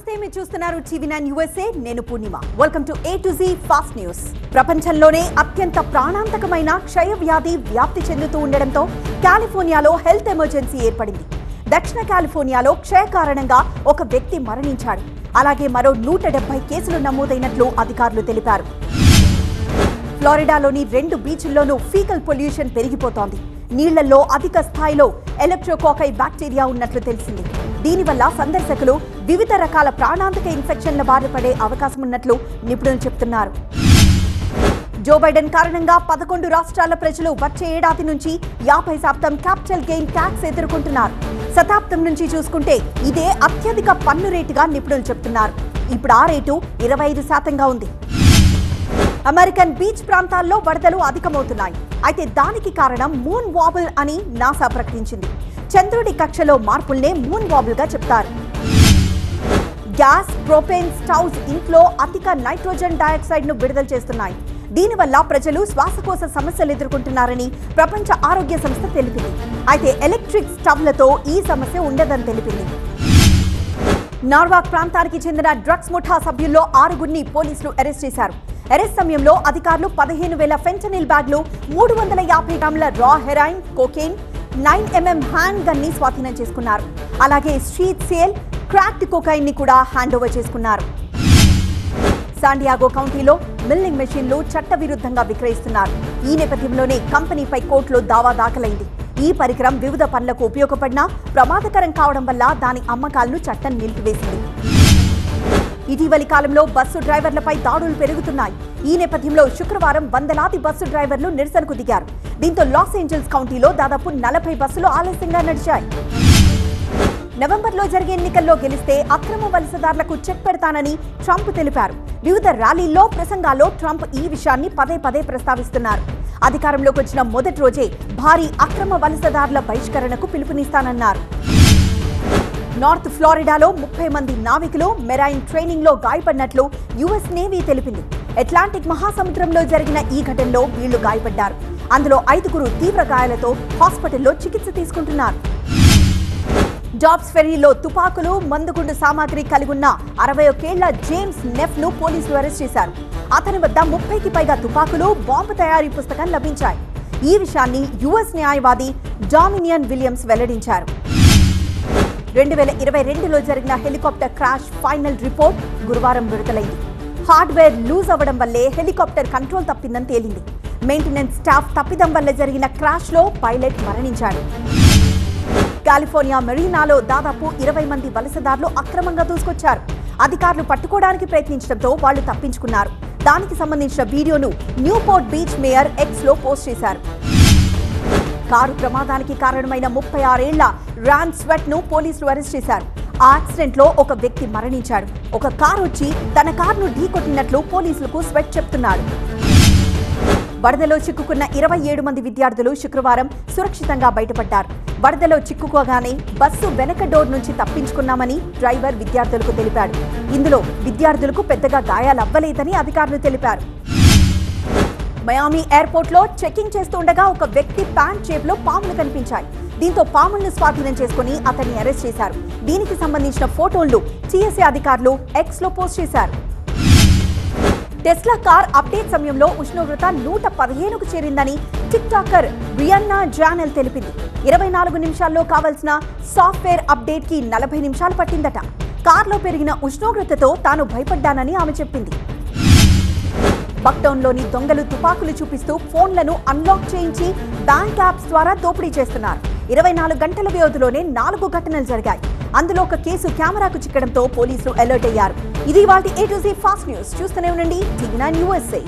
నమస్తే, మీరు చూస్తున్నారు TV9 USA. నేను Purnima. Welcome to A to Z fast news. ప్రపంచంలోనే అత్యంత ప్రాణాంతకమైన క్షయ వ్యాధి వ్యాప్తి చెందుతూ ఉండడంతో కాలిఫోర్నియాలో హెల్త్ ఎమర్జెన్సీ ఏర్పడింది. దక్షిణ కాలిఫోర్నియాలో క్షయ కారణంగా ఒక వ్యక్తి మరణించాడు. అలాగే మరో 170 కేసులు నమోదైనట్లు అధికారులు తెలిపారు. ఫ్లోరిడాలోని 2 బీచ్ల్లోనూ ఫీకల్ పొల్యూషన్ పెరిగిపోతోంది. నీళ్లలో అధిక స్థాయిలో ఎలక్ట్రోకాకై బ్యాక్టీరియా ఉన్నట్లు తెలిసింది. దీనివల్ల సందర్శకులు వివిధ రకాల ప్రాణాంతక ఇన్ఫెక్షన్ల బారిన పడే అవకాశం ఉన్నట్లు నిపుణులు చెబుతున్నారు. జో బైడెన్ కారణంగా 11 రాష్ట్రాల ప్రజలు వచ్చే ఏడాది నుంచి 50% క్యాపిటల్ గెయిన్ ట్యాక్స్ ఎదుర్కొంటున్నారు. శతాబ్దం నుంచి చూసుకుంటే ఇదే అత్యధిక పన్ను రేటుగా నిపుణులు చెబుతున్నారు. ఇప్పుడు ఆ రేటు 25%గా ఉంది. అమెరికన్ బీచ్ ప్రాంతాల్లో వరదలు అధికమవుతున్నాయి. అయితే దానికి కారణం మూన్ వాబుల్ అని నాసా ప్రకటించింది. చంద్రుడి కక్షలో మార్పుల్నే మూన్ వాబుల్ గా చెప్తారు. గ్యాస్ ప్రొపేన్ స్టవ్స్ ఇంట్లో అధిక నైట్రోజన్ డయాక్సైడ్ ను విడుదల చేస్తున్నాయి. దీనివల్ల ప్రజలు శ్వాసకోశ సమస్యలు ఎదుర్కొంటున్నారని ప్రపంచ ఆరోగ్య సంస్థ తెలిపింది. అయితే ఎలక్ట్రిక్ స్టవ్లతో ఈ సమస్య ఉండదని తెలిపింది. నార్వాక్ ప్రాంతానికి చెందిన డ్రగ్స్ ముఠా సభ్యుల్లో 6గురిని పోలీసులు అరెస్ట్ చేశారు. అరెస్ట్ సమయంలో అధికారులు 15,000 ఫెంటనిల్ బ్యాగ్లు, 350 గ్రాముల రా heroin, cocaine, 9mm hand gun ని స్వాధీనం చేసుకున్నారు. అలాగే స్ట్రీట్ సేల్ క్రాక్డ్ కోకైన్ ని కూడా హ్యాండ్ ఓవర్ చేసుకున్నారు. శాండియాగో కౌంటీలో మిల్లింగ్ మెషిన్లు చట్టవిరుద్ధంగా విక్రయిస్తున్నారు. ఈ నేపథ్యంలోనే కంపెనీపై కోర్టులో దావా దాఖలైంది. ఈ పరికరం వివిధ పనులకు ఉపయోగపడినా ప్రమాదకరం కావడం వల్ల దాని అమ్మకాలను చట్టం నిలిపివేసింది. ఇటీవలి కాలంలో బస్సు డ్రైవర్లపై దాడులు పెరుగుతున్నాయి. ఈ నేపథ్యంలో శుక్రవారం వందలాది బస్సు డ్రైవర్లు నిరసనకు దిగారు. దీంతో లాస్ ఏంజల్స్ కౌంటీలో దాదాపు 40 బస్సులు ఆలస్యంగా నడిచాయి. నవంబర్లో జరిగే ఎన్నికల్లో గెలిస్తే అక్రమ వలసదారులకు చెక్ పెడతానని ట్రంప్ తెలిపారు. వివిధ ర్యాలీల్లో, ప్రసంగాల్లో ట్రంప్ ఈ విషయాన్ని పదే పదే ప్రస్తావిస్తున్నారు. అధికారంలోకి వచ్చిన మొదటి రోజే భారీ అక్రమ వలసదారుల బహిష్కరణకు పిలుపునిస్తానన్నారు. నార్త్ ఫ్లోరిడాలో 30 మంది నావికులు మెరైన్ ట్రైనింగ్ లో గాయపడినట్లు యుఎస్ నేవీ తెలిపింది. అట్లాంటిక్ మహాసముద్రంలో జరిగిన ఈ ఘటనలో వీళ్లు గాయపడ్డారు. అందులో 5గురు తీవ్ర గాయాలతో హాస్పిటల్లో చికిత్స తీసుకుంటున్నారు. జాబ్స్ ఫెర్రీలో తుపాకులు, మందుగుండు సామాగ్రి కలిగున్న 61 ఏళ్ల జేమ్స్ నెఫ్ ను పోలీసులు అరెస్ట్ చేశారు. అతని వద్ద 30కి పైగా తుపాకులు, బాంబు తయారీ పుస్తకం లభించాయి. ఈ విషయాన్ని యుఎస్ న్యాయవాది డామినియన్ విలియమ్స్ వెల్లడించారు. 2022లో జరిగిన హెలికాప్టర్ క్రాష్ ఫైనల్ రిపోర్ట్ గురువారం విడుదలైంది. హార్డ్వేర్ లూజ్ అవ్వడం వల్లే హెలికాప్టర్ కంట్రోల్ తప్పిందని తేలింది. మెయింటెనెన్స్ స్టాఫ్ తప్పిదం వల్ల జరిగిన క్రాష్ లో పైలట్ మరణించాడు. కాలిఫోర్నియా మెరీనాలో దాదాపు 20 మంది వలసదారులు అక్రమంగా దూసుకొచ్చారు. అధికారులు పట్టుకోవడానికి ప్రయత్నించడంతో వాళ్లు తప్పించుకున్నారు. దానికి సంబంధించిన వీడియోను న్యూపోర్ట్ బీచ్ మేయర్ X లో పోస్ట్ చేశారు. కారు ప్రమాదానికి కారణమైన 36 ఏళ్ల ర్యాన్ స్వెట్ ను పోలీసులు అరెస్ట్ చేశారు. ఆ యాక్సిడెంట్ లో ఒక వ్యక్తి మరణించాడు. ఒక కారు వచ్చి తన కారును ఢీకొట్టినట్లు పోలీసులకు స్వెట్ చెప్తున్నాడు. వరదలో చిక్కుకున్న 27 మంది విద్యార్థులు శుక్రవారం సురక్షితంగా బయటపడ్డారు. వరదలో చిక్కుకోగానే బస్సు వెనక డోర్ నుంచి తప్పించుకున్నామని డ్రైవర్ విద్యార్థులకు తెలిపాడు. ఇందులో విద్యార్థులకు పెద్దగా గాయాలవ్వలేదని అధికారులు తెలిపారు. మయామి ఎయిర్పోర్ట్ లో చెకింగ్ చేస్తుండగా ఒక వ్యక్తి ప్యాంట్ జేబులో పాములు కనిపించాయి. దీంతో పాములను స్వాధీనం చేసుకుని అతన్ని అరెస్ట్ చేశారు. దీనికి సంబంధించిన ఫోటోలను TSA అధికారులు X లో పోస్ట్ చేశారు. టెస్లా కార్ అప్డేట్ సమయంలో ఉష్ణోగ్రత 115కు చేరిందని టిక్ టాకర్ రియాన్నా జానెల్ తెలిపింది. 24 నిమిషాల్లో కావాల్సిన సాఫ్ట్వేర్ అప్డేట్ కి 40 నిమిషాలు పట్టిందట. కార్లో పెరిగిన ఉష్ణోగ్రతతో తాను భయపడ్డానని ఆమె చెప్పింది. బక్టౌన్లోని దొంగలు తుపాకులు చూపిస్తూ ఫోన్లను అన్లాక్ చేయించి బ్యాంక్ యాప్స్ ద్వారా దోపిడీ చేస్తున్నారు. 24 గంటల వ్యవధిలోనే 4 ఘటనలు జరిగాయి. అందులో ఒక కేసు కెమెరాకు చిక్కడంతో పోలీసులు అలర్ట్ అయ్యారు. ఇది ఇవాల్టి A to Z fast news. చూస్తూనే ఉండండి TV9 USA.